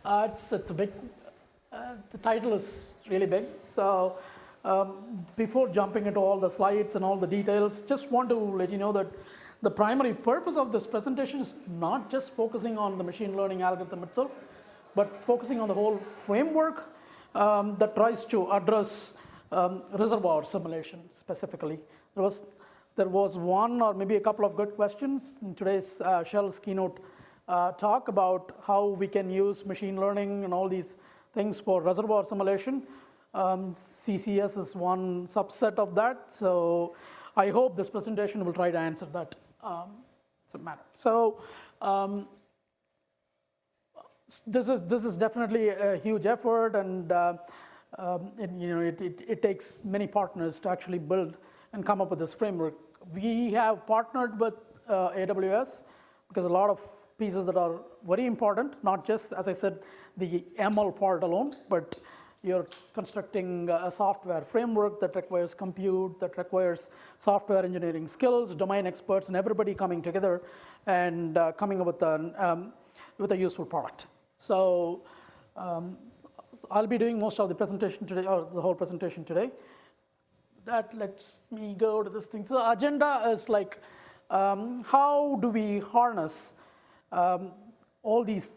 It's a big, the title is really big. So before jumping into all the slides and all the details, just want to let you know that the primary purpose of this presentation is not just focusing on the machine learning algorithm itself, but focusing on the whole framework that tries to address reservoir simulation specifically. There was one or maybe a couple of good questions in today's Shell's keynote talk about how we can use machine learning and all these things for reservoir simulation. CCS is one subset of that, so I hope this presentation will try to answer that matter. So this is definitely a huge effort, and it takes many partners to actually build and come up with this framework. We have partnered with AWS because a lot of pieces that are very important, not just, as I said, the ML part alone, but you're constructing a software framework that requires compute, that requires software engineering skills, domain experts, and everybody coming together and coming up with a useful product. So I'll be doing most of the presentation today, or the whole presentation today. That lets me go to this thing. So the agenda is like, how do we harness all these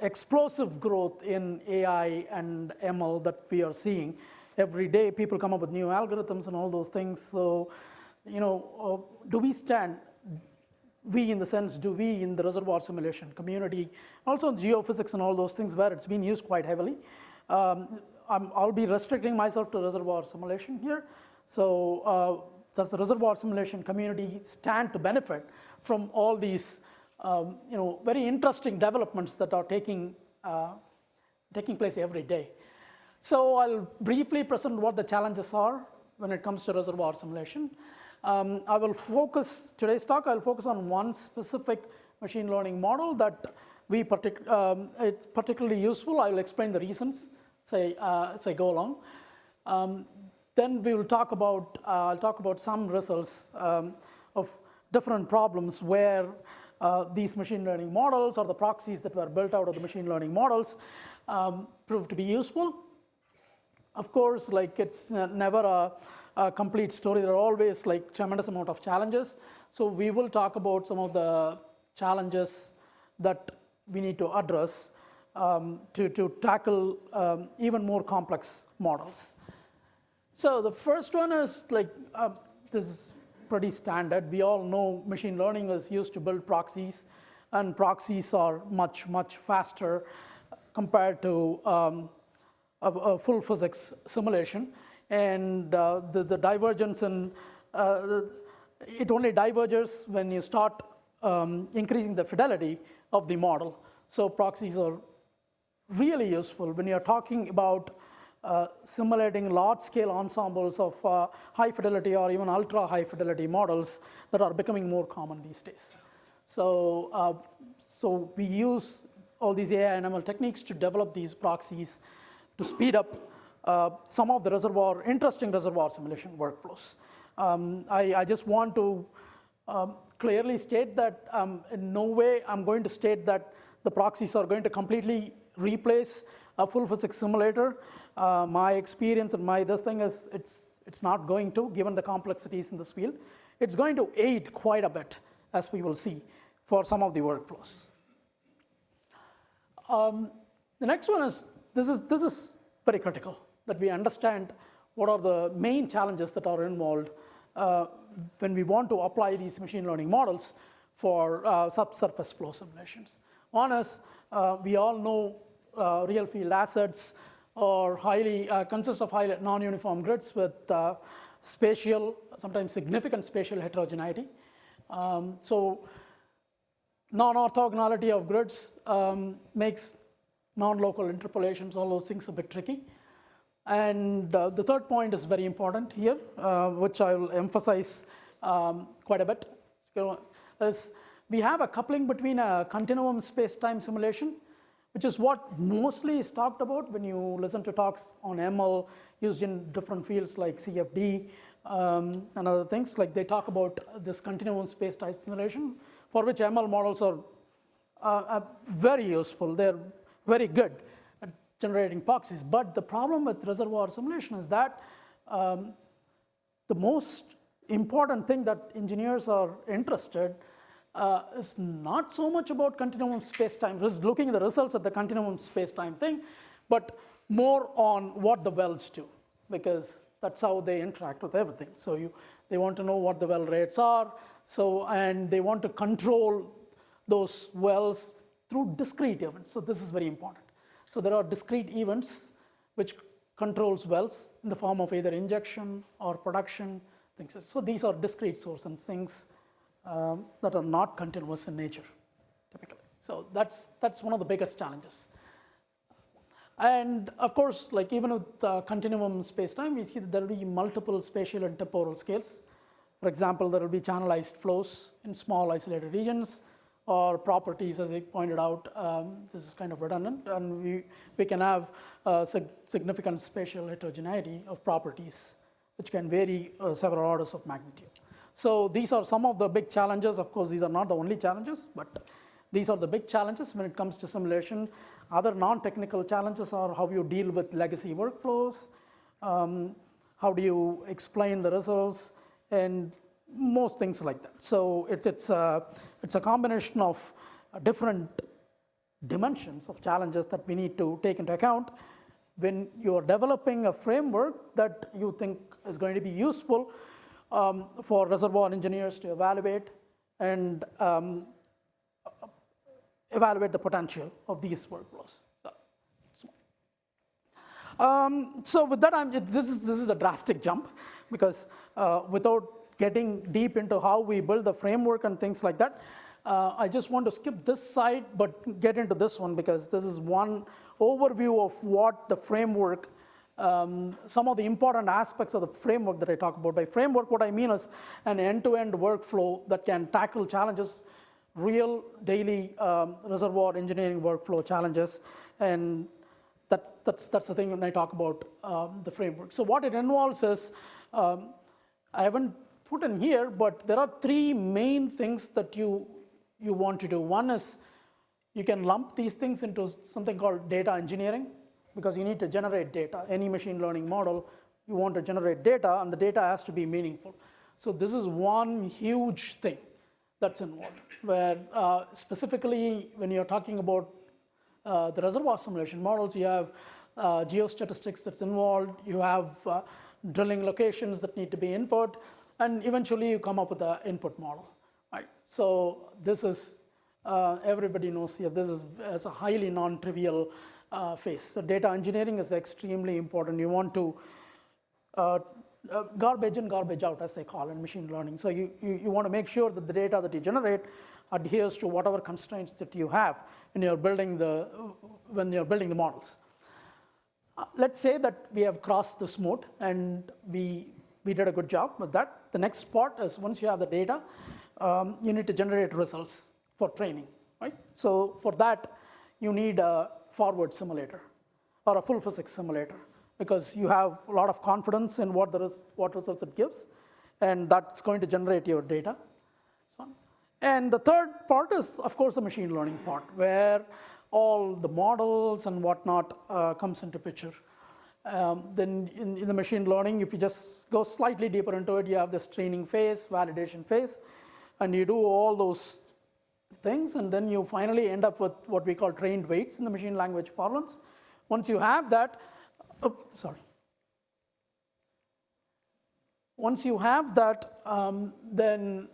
explosive growth in AI and ML that we are seeing every day? People come up with new algorithms and all those things. So, do we stand? We, in the sense, do we in the reservoir simulation community, also in geophysics and all those things where it's been used quite heavily. I'll be restricting myself to reservoir simulation here. So, does the reservoir simulation community stand to benefit from all these very interesting developments that are taking place every day? So I'll briefly present what the challenges are when it comes to reservoir simulation. I will focus, today's talk, I'll focus on one specific machine learning model that it's particularly useful. I will explain the reasons as I go along. Then we will talk about, I'll talk about some results of different problems where these machine learning models or the proxies that were built out of the machine learning models proved to be useful. Of course, like it's never a complete story. There are always like tremendous amount of challenges. So we will talk about some of the challenges that we need to address to tackle even more complex models. So the first one is like, this is pretty standard. We all know machine learning is used to build proxies, and proxies are much, much faster compared to a full physics simulation. And the divergence in, it only diverges when you start increasing the fidelity of the model. So proxies are really useful when you're talking about simulating large-scale ensembles of high fidelity or even ultra-high fidelity models that are becoming more common these days. So, so we use all these AI and ML techniques to develop these proxies to speed up some of the interesting reservoir simulation workflows. I just want to clearly state that in no way I'm going to state that the proxies are going to completely replace a full physics simulator. My experience and this thing is it's not going to, given the complexities in this field. It's going to aid quite a bit, as we will see, for some of the workflows. The next one is, this is very critical, that we understand what are the main challenges that are involved when we want to apply these machine learning models for subsurface flow simulations. One is, we all know real field assets or consist of highly non-uniform grids with spatial, sometimes significant spatial heterogeneity. So non-orthogonality of grids makes non-local interpolations, all those things a bit tricky. And the third point is very important here, which I will emphasize quite a bit, is we have a coupling between a continuum space-time simulation, which is what mostly is talked about when you listen to talks on ML used in different fields like CFD and other things. Like they talk about this continuum space-time simulation, for which ML models very useful. They're very good at generating proxies. But the problem with reservoir simulation is that the most important thing that engineers are interested is not so much about continuum space-time, looking at the results of the continuum space-time thing, but more on what the wells do, because that's how they interact with everything. So they want to know what the well rates are, and they want to control those wells through discrete events. So this is very important. So there are discrete events which controls wells in the form of either injection or production things. So these are discrete sources and things that are not continuous in nature, typically. So that's one of the biggest challenges. And of course, like even with continuum space-time, we see that there will be multiple spatial and temporal scales. For example, there will be channelized flows in small isolated regions, or properties, as I pointed out. This is kind of redundant, and we can have significant spatial heterogeneity of properties, which can vary several orders of magnitude. So these are some of the big challenges. Of course, these are not the only challenges, but these are the big challenges when it comes to simulation. Other non-technical challenges are how you deal with legacy workflows, how do you explain the results, and most things like that. So it's a combination of different dimensions of challenges that we need to take into account when you're developing a framework that you think is going to be useful for reservoir engineers to evaluate and evaluate the potential of these workflows. So with that, this is a drastic jump, because without getting deep into how we build the framework and things like that, I just want to skip this side but get into this one, because this is one overview of what the framework, some of the important aspects of the framework that I talk about. By framework, what I mean is an end-to-end workflow that can tackle challenges, real daily reservoir engineering workflow challenges, and that's the thing when I talk about the framework. So what it involves is, I haven't put in here, but there are three main things that you want to do. One is you can lump these things into something called data engineering, because you need to generate data. Any machine learning model, you want to generate data, and the data has to be meaningful. So this is one huge thing that's involved, where specifically when you're talking about the reservoir simulation models, you have geostatistics that's involved, you have drilling locations that need to be input, and eventually you come up with an input model, right? So this is, everybody knows here, this is a highly non-trivial phase. So data engineering is extremely important. You want to garbage in, garbage out, as they call it in machine learning. So you want to make sure that the data that you generate adheres to whatever constraints that you have when you're building the models. Let's say that we have crossed this moat and we did a good job with that. The next part is, once you have the data, you need to generate results for training, right? So for that, you need a forward simulator or a full physics simulator, because you have a lot of confidence in what results it gives, and that's going to generate your data. And the third part is, of course, the machine learning part, where all the models and whatnot comes into picture. Then in the machine learning, if you just go slightly deeper into it, you have this training phase, validation phase, and you do all those things, and then you finally end up with what we call trained weights in the machine language parlance. Once you have that, once you have that, then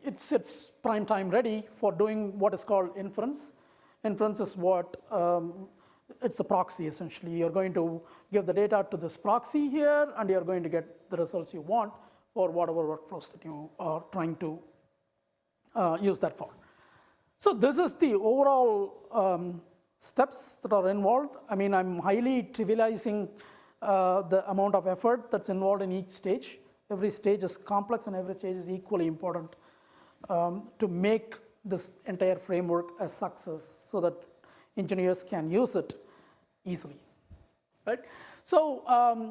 it's prime time ready for doing what is called inference. Inference is what, it's a proxy essentially. You're going to give the data to this proxy here, and you're going to get the results you want for whatever workflows that you are trying to use that for. So this is the overall steps that are involved. I mean, I'm highly trivializing the amount of effort that's involved in each stage. Every stage is complex, and every stage is equally important to make this entire framework a success, so that engineers can use it easily, right? So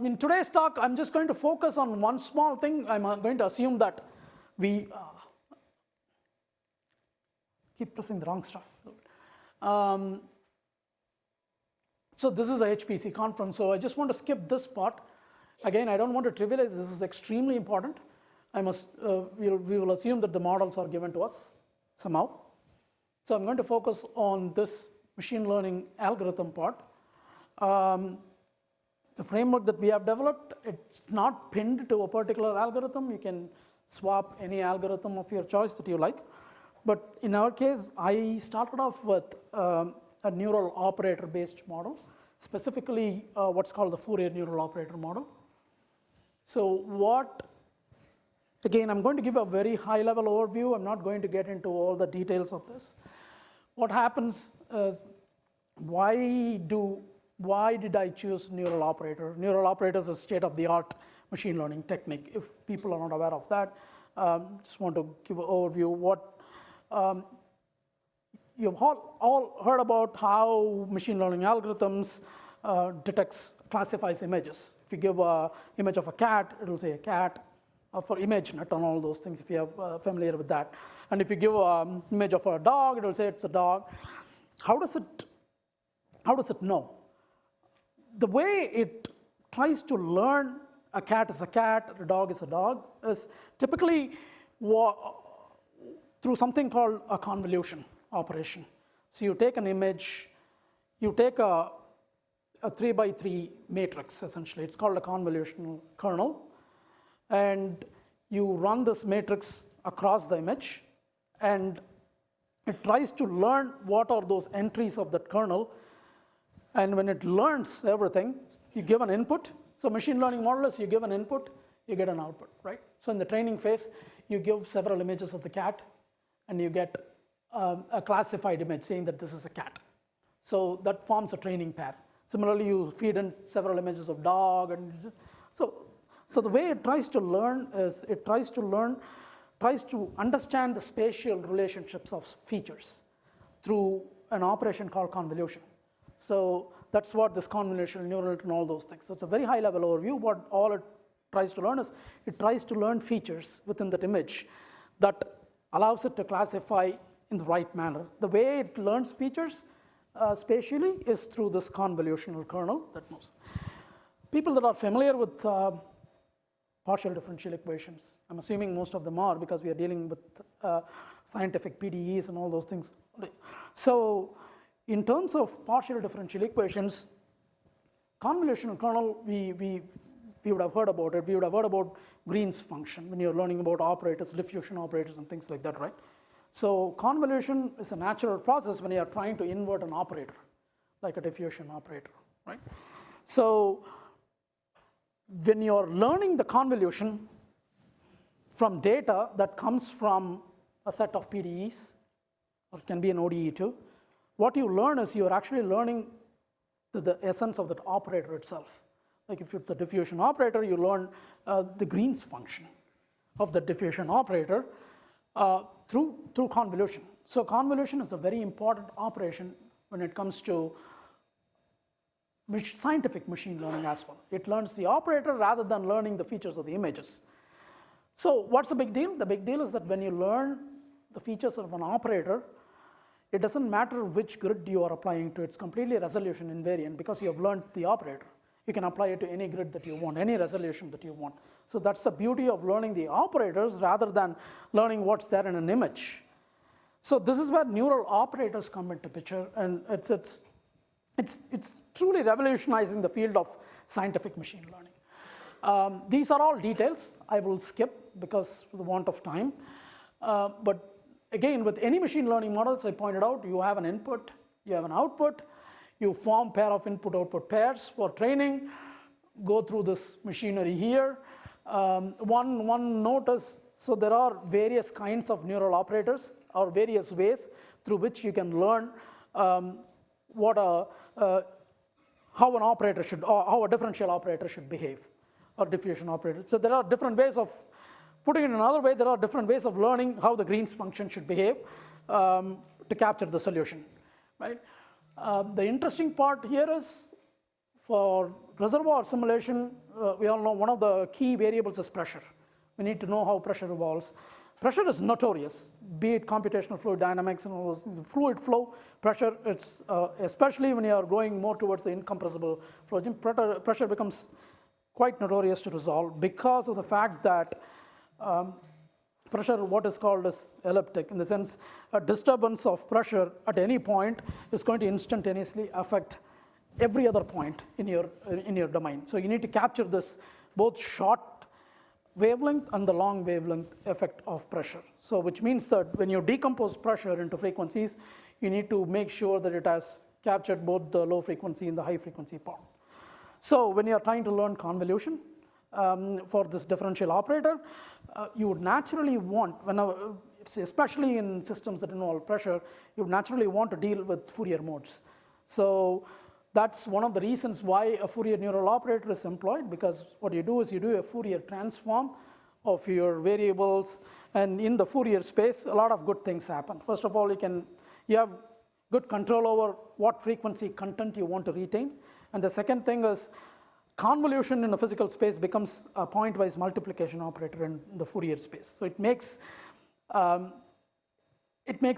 in today's talk, I'm just going to focus on one small thing. I'm going to assume that we keep pressing the wrong stuff. So this is a HPC conference, so I just want to skip this part. Again, I don't want to trivialize, this is extremely important. We will assume that the models are given to us somehow. So I'm going to focus on this machine learning algorithm part. The framework that we have developed, it's not pinned to a particular algorithm. You can swap any algorithm of your choice that you like. But in our case, I started off with a neural operator-based model, specifically what's called the Fourier neural operator model. So again, I'm going to give a very high-level overview. I'm not going to get into all the details of this. What happens is, why did I choose neural operator? Neural operator is a state-of-the-art machine learning technique. If people are not aware of that, just want to give an overview. You've all heard about how machine learning algorithms classifies images. If you give an image of a cat, it will say a cat. For ImageNet and all those things, if you are familiar with that. And if you give an image of a dog, it will say it's a dog. How does it know? The way it tries to learn a cat is a cat, a dog is a dog, is typically through something called a convolution operation. So you take an image, you take a 3x3 matrix, essentially. It's called a convolutional kernel. And you run this matrix across the image, and it tries to learn what are those entries of that kernel. And when it learns everything, you give an input. So machine learning model is you give an input, you get an output, right? So in the training phase, you give several images of the cat, and you get a classified image saying that this is a cat. So that forms a training pair. Similarly, you feed in several images of dog, and so the way it tries to learn is it tries to understand the spatial relationships of features through an operation called convolution. So that's what this convolutional neural net and all those things. So it's a very high level overview. What all it tries to learn is it tries to learn features within that image that allows it to classify in the right manner. The way it learns features spatially is through this convolutional kernel that moves. People that are familiar with partial differential equations. I'm assuming most of them are because we are dealing with scientific PDEs and all those things. So in terms of partial differential equations, convolutional kernel, we would have heard about it. We would have heard about Green's function when you're learning about operators, diffusion operators and things like that, right? So convolution is a natural process when you are trying to invert an operator, like a diffusion operator, right? So when you're learning the convolution from data that comes from a set of PDEs, or it can be an ODE too, what you learn is you're actually learning the essence of that operator itself. Like if it's a diffusion operator, you learn the Green's function of the diffusion operator through convolution. So convolution is a very important operation when it comes to scientific machine learning as well. It learns the operator rather than learning the features of the images. So what's the big deal? The big deal is that when you learn the features of an operator, it doesn't matter which grid you are applying to. It's completely resolution invariant because you have learned the operator. You can apply it to any grid that you want, any resolution that you want. So that's the beauty of learning the operators rather than learning what's there in an image. So this is where neural operators come into picture, and it's truly revolutionizing the field of scientific machine learning. These are all details I will skip because of the want of time. But again, with any machine learning models, I pointed out, you have an input, you have an output, you form pair of input-output pairs for training, go through this machinery here. One note is, so there are various kinds of neural operators or various ways through which you can learn how an operator should, or how a differential operator should behave, or diffusion operator. So there are different ways of, putting it another way, there are different ways of learning how the Green's function should behave to capture the solution, right? The interesting part here is, for reservoir simulation, we all know one of the key variables is pressure. We need to know how pressure evolves. Pressure is notorious, be it computational fluid dynamics and all those things. Fluid flow, pressure, it's especially when you are going more towards the incompressible flow, pressure becomes quite notorious to resolve because of the fact that pressure, what is called as elliptic, in the sense a disturbance of pressure at any point is going to instantaneously affect every other point in your domain. So you need to capture this both short wavelength and the long wavelength effect of pressure. So which means that when you decompose pressure into frequencies, you need to make sure that it has captured both the low frequency and the high frequency part. So when you are trying to learn convolution for this differential operator, you would naturally want, especially in systems that involve pressure, you would naturally want to deal with Fourier modes. So that's one of the reasons why a Fourier neural operator is employed, because what you do is you do a Fourier transform of your variables, and in the Fourier space, a lot of good things happen. First of all, you have good control over what frequency content you want to retain, and the second thing is convolution in a physical space becomes a pointwise multiplication operator in the Fourier space. So it makes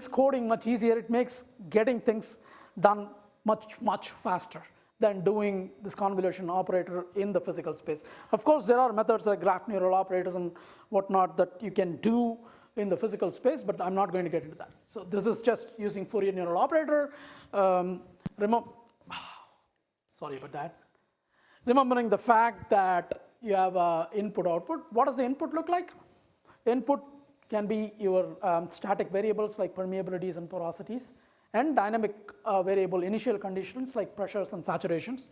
coding much easier. It makes getting things done much faster than doing this convolution operator in the physical space. Of course, there are methods like graph neural operators and whatnot that you can do in the physical space, but I'm not going to get into that. So this is just using Fourier neural operator. Sorry about that. Remembering the fact that you have input-output. What does the input look like? Input can be your static variables like permeabilities and porosities, and dynamic variable initial conditions like pressures and saturations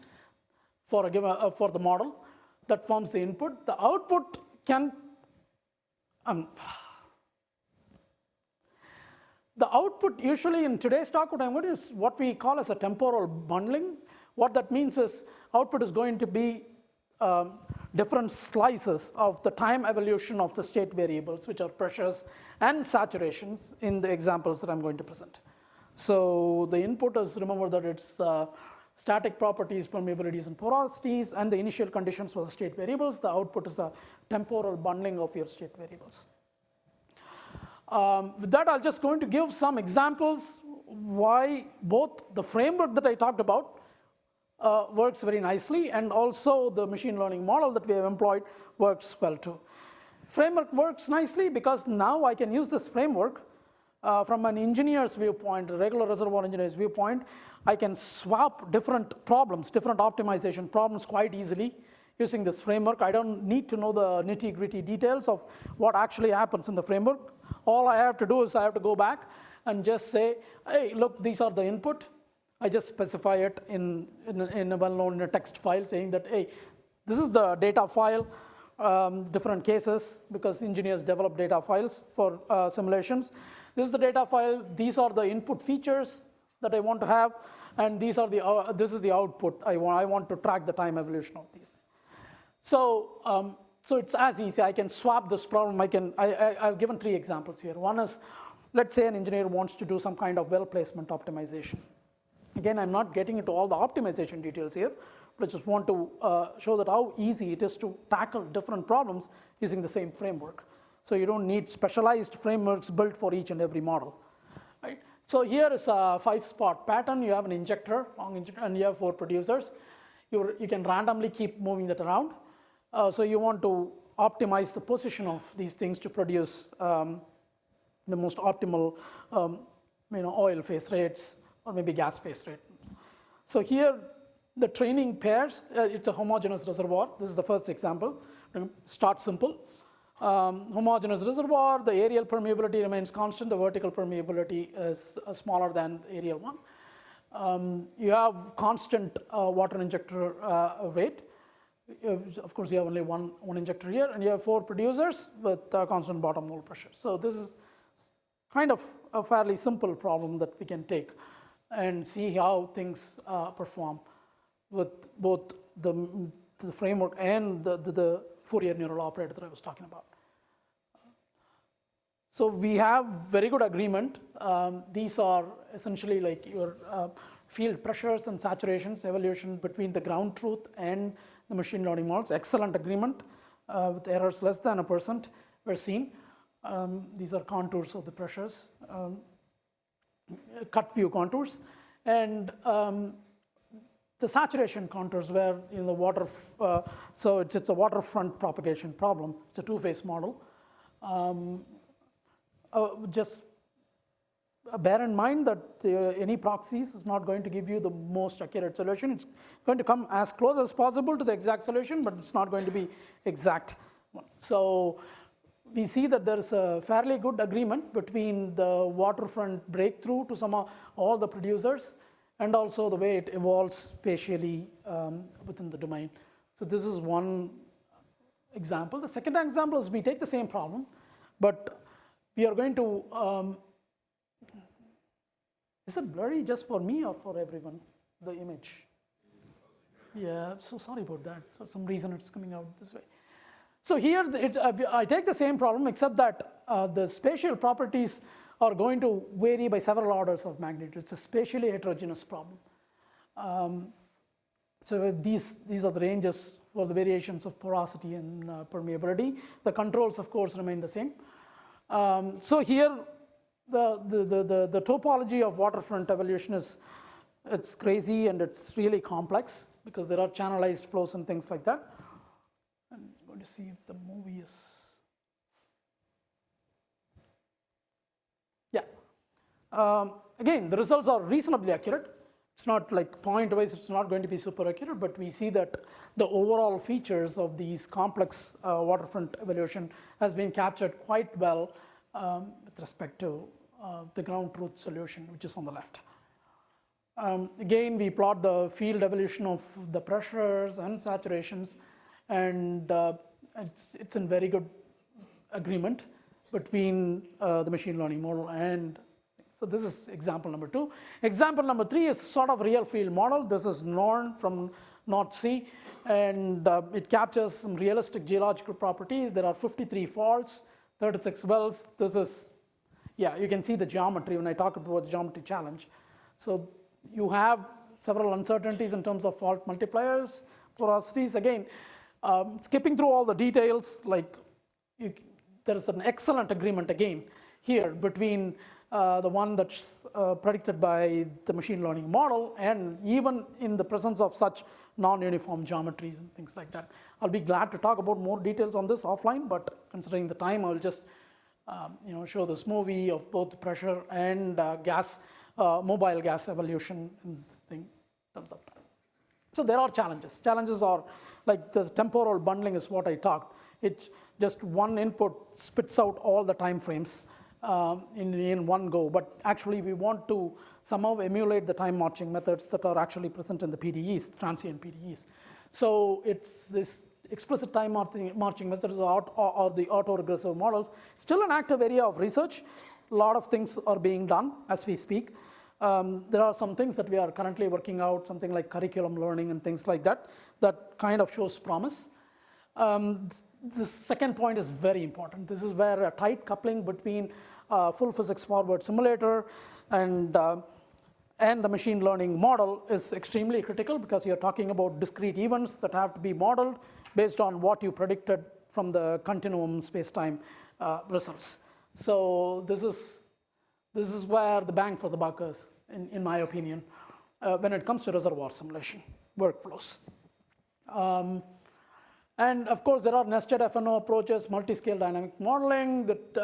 for a given for the model that forms the input. The output can the output usually in today's talk is what we call as a temporal bundling. What that means is output is going to be different slices of the time evolution of the state variables, which are pressures and saturations in the examples that I'm going to present. So the input is, remember that it's static properties, permeabilities, and porosities, and the initial conditions for the state variables. The output is a temporal bundling of your state variables. With that, I'm just going to give some examples why both the framework that I talked about works very nicely, and also the machine learning model that we have employed works well too. Framework works nicely because now I can use this framework from an engineer's viewpoint, a regular reservoir engineer's viewpoint. I can swap different problems, different optimization problems quite easily using this framework. I don't need to know the nitty-gritty details of what actually happens in the framework. All I have to do is I have to go back and just say, hey, look, these are the input. I just specify it in a well-known text file saying that, hey, this is the data file, different cases, because engineers develop data files for simulations. This is the data file. These are the input features that I want to have, and these are this is the output. I want to track the time evolution of these things. So it's as easy. I can swap this problem. I've given 3 examples here. One is, let's say an engineer wants to do some kind of well placement optimization. Again, I'm not getting into all the optimization details here, but I just want to show that how easy it is to tackle different problems using the same framework. So you don't need specialized frameworks built for each and every model, right? So here is a 5-spot pattern. You have an injector, long injector, and you have 4 producers. You can randomly keep moving that around. So you want to optimize the position of these things to produce the most optimal oil phase rates or maybe gas phase rate. So here the training pairs, it's a homogeneous reservoir. This is the first example. Start simple. Homogeneous reservoir, the aerial permeability remains constant, the vertical permeability is smaller than the aerial one. You have constant water injector rate. Of course, you have only one injector here, and you have 4 producers with constant bottom hole pressure. So this is kind of a fairly simple problem that we can take and see how things perform with both the framework and the Fourier neural operator that I was talking about. So we have very good agreement. These are essentially like your field pressures and saturations evolution between the ground truth and the machine learning models. Excellent agreement with errors less than 1% were seen. These are contours of the pressures, cut view contours. And the saturation contours where the water, so it's a waterfront propagation problem. It's a two-phase model. Just bear in mind that any proxies is not going to give you the most accurate solution. It's going to come as close as possible to the exact solution, but it's not going to be exact. So we see that there is a fairly good agreement between the waterfront breakthrough to all the producers, and also the way it evolves spatially within the domain. So this is one example. The second example is we take the same problem, but we are going to, is it blurry just for me or for everyone, the image? Yeah, so sorry about that. For some reason it's coming out this way. So here I take the same problem, except that the spatial properties are going to vary by several orders of magnitude. It's a spatially heterogeneous problem. So these are the ranges for the variations of porosity and permeability. The controls, of course, remain the same. So here, the topology of waterfront evolution it's crazy and it's really complex because there are channelized flows and things like that. I'm going to see if the movie is. Yeah. Again, the results are reasonably accurate. It's not like point-wise, it's not going to be super accurate, but we see that the overall features of these complex waterfront evolution has been captured quite well with respect to the ground truth solution, which is on the left. Again, we plot the field evolution of the pressures and saturations, and it's in very good agreement between the machine learning model and. So this is example number 2. Example number 3 is sort of real field model. This is Norn from North Sea, and it captures some realistic geological properties. There are 53 faults, 36 wells. This is, yeah, you can see the geometry when I talk about the geometry challenge. So you have several uncertainties in terms of fault multipliers, porosities. Again, skipping through all the details, like there is an excellent agreement again here between the one that's predicted by the machine learning model, and even in the presence of such non-uniform geometries and things like that. I'll be glad to talk about more details on this offline, but considering the time, I'll just show this movie of both pressure and gas, mobile gas evolution in terms of time. So there are challenges. Challenges are like the temporal bundling is what I talked. It's just one input spits out all the time frames in one go, but actually we want to somehow emulate the time marching methods that are actually present in the PDEs, transient PDEs. So it's this explicit time marching methods or the autoregressive models, still an active area of research. A lot of things are being done as we speak. There are some things that we are currently working out, something like curriculum learning and things like that, that kind of shows promise. The second point is very important. This is where a tight coupling between full physics forward simulator and the machine learning model is extremely critical, because you're talking about discrete events that have to be modeled based on what you predicted from the continuum space-time results. So this is where the bang for the buck is, in my opinion, when it comes to reservoir simulation workflows. And of course, there are nested FNO approaches, multi-scale dynamic modeling that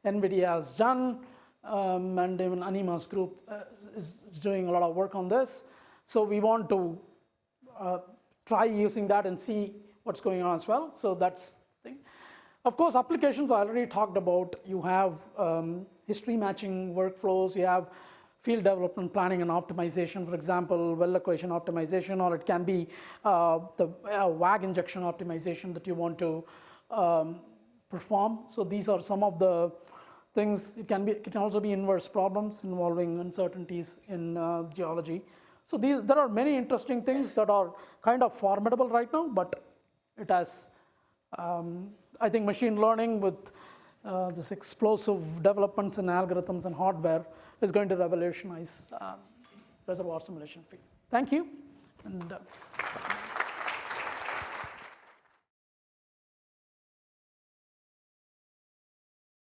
NVIDIA has done, and even Anima's group is doing a lot of work on this. So we want to try using that and see what's going on as well. So that's the thing. Of course, applications I already talked about. You have history matching workflows. You have field development planning and optimization, for example, well equation optimization, or it can be the WAG injection optimization that you want to perform. So these are some of the things. It can also be inverse problems involving uncertainties in geology. So there are many interesting things that are kind of formidable right now, but it has, I think machine learning with this explosive developments in algorithms and hardware is going to revolutionize reservoir simulation field. Thank you. And,